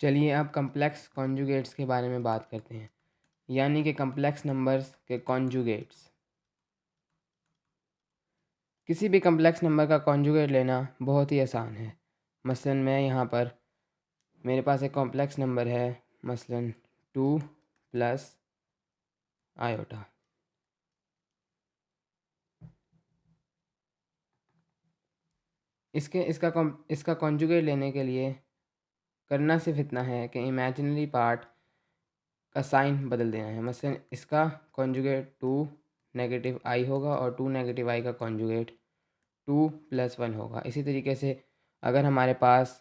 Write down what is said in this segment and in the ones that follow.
चलिए अब complex conjugates के बारे में बात करते हैं, यानी कि कम्प्लेक्स नंबर्स के कॉन्जुगेट्स। किसी भी कम्प्लेक्स नंबर का कॉन्जुगेट लेना बहुत ही आसान है। मसलन मैं यहाँ पर मेरे पास एक कॉम्प्लेक्स नंबर है, मसलन 2 प्लस आयोटा। इसका कॉन्जुगेट लेने के लिए करना सिर्फ इतना है कि इमेजिनरी पार्ट का साइन बदल देना है। मसलन इसका कॉन्जुगेट 2 नेगेटिव आई होगा और 2 नेगेटिव आई का कॉन्जुगेट 2 प्लस 1 होगा। इसी तरीके से अगर हमारे पास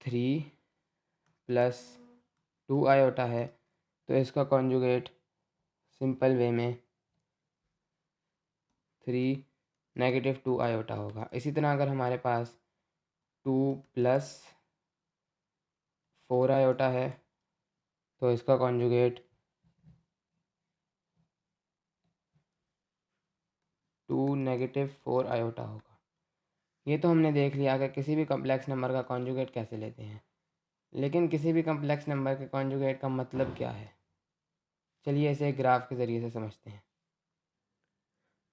3 प्लस 2 आयोटा है तो इसका कॉन्जुगेट सिंपल वे में 3 नेगेटिव 2 आयोटा होगा। इसी तरह अगर हमारे पास 2 प्लस 4 आयोटा है तो इसका कॉन्जुगेट 2 नेगेटिव 4 आयोटा होगा। ये तो हमने देख लिया कि किसी भी कम्प्लेक्स नंबर का कॉन्जुगेट कैसे लेते हैं, लेकिन किसी भी कम्प्लेक्स नंबर के कॉन्जुगेट का मतलब क्या है, चलिए इसे ग्राफ के ज़रिए से समझते हैं।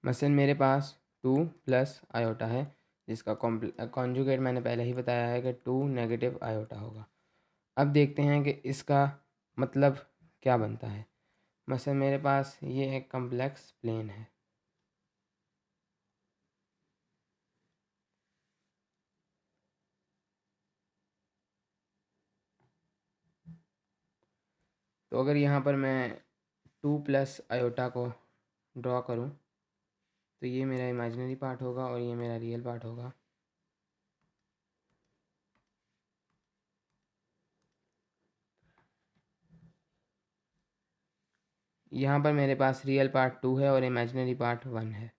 मसलन मेरे पास 2 प्लस आयोटा है जिसका कॉन्जुगेट मैंने पहले ही बताया है कि 2 नेगेटिव आयोटा होगा। अब देखते हैं कि इसका मतलब क्या बनता है। मसलन मेरे पास ये एक कम्प्लेक्स प्लेन है। तो अगर यहाँ पर मैं 2 प्लस आयोटा को ड्रॉ करूँ तो ये मेरा इमेजिनरी पार्ट होगा और ये मेरा रियल पार्ट होगा। यहाँ पर मेरे पास रियल पार्ट 2 है और इमेजिनरी पार्ट 1 है,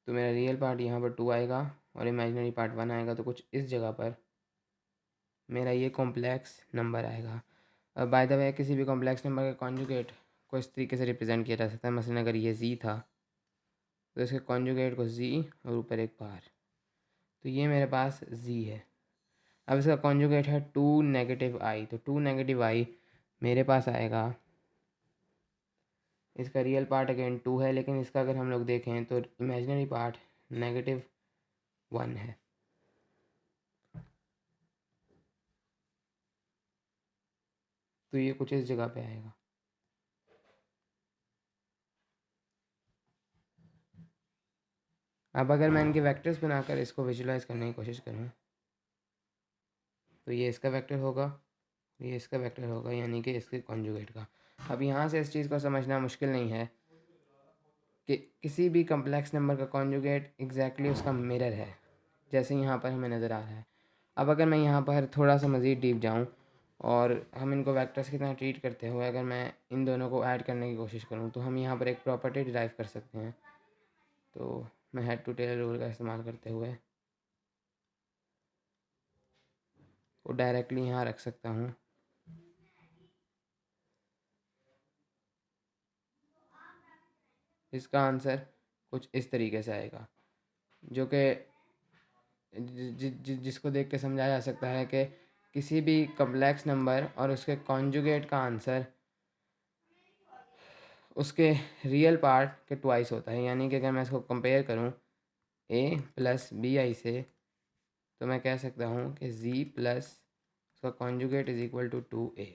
तो मेरा रियल पार्ट यहाँ पर 2 आएगा और इमेजिनरी पार्ट 1 आएगा। तो कुछ इस जगह पर मेरा ये कॉम्प्लेक्स नंबर आएगा। अब बाय द वे किसी भी कॉम्प्लेक्स नंबर के कॉन्जुगेट को इस तरीके से रिप्रेजेंट किया जा सकता है। मसलन अगर ये z था तो इसके कॉन्जुगेट को z और ऊपर एक बार, तो ये मेरे पास z है। अब इसका कॉन्जुगेट है 2 नेगेटिव आई, तो 2 नेगेटिव आई मेरे पास आएगा। इसका रियल पार्ट अगेन 2 है, लेकिन इसका अगर हम लोग देखें तो इमेजिनरी पार्ट नेगेटिव 1 है। तो ये कुछ इस जगह पे आएगा। अब अगर मैं इनके वेक्टर्स बनाकर इसको विजुलाइज करने की कोशिश करूँ तो ये इसका वेक्टर होगा, ये इसका वेक्टर होगा, यानी कि इसके कॉन्जुगेट का। अब यहाँ से इस चीज़ को समझना मुश्किल नहीं है कि किसी भी कम्प्लेक्स नंबर का कॉन्जुगेट एग्जैक्टली उसका मिरर है, जैसे यहाँ पर हमें नज़र आ रहा है। अब अगर मैं यहाँ पर थोड़ा सा मज़ीद डीप जाऊँ और हम इनको वेक्टर्स की तरह ट्रीट करते हुए अगर मैं इन दोनों को ऐड करने की कोशिश करूँ तो हम यहाँ पर एक प्रॉपर्टी डिराइव कर सकते हैं। तो मैं हेड टू टेल रूल का इस्तेमाल करते हुए वो डायरेक्टली यहाँ रख सकता हूँ। इसका आंसर कुछ इस तरीके से आएगा, जो कि जिसको देख के समझा जा सकता है कि किसी भी कम्प्लेक्स नंबर और उसके कॉन्जुगेट का आंसर उसके रियल पार्ट के ट्वाइस होता है। यानी कि अगर मैं इसको कंपेयर करूँ a प्लस बी आई से तो मैं कह सकता हूँ कि z प्लस उसका conjugate is equal to 2a।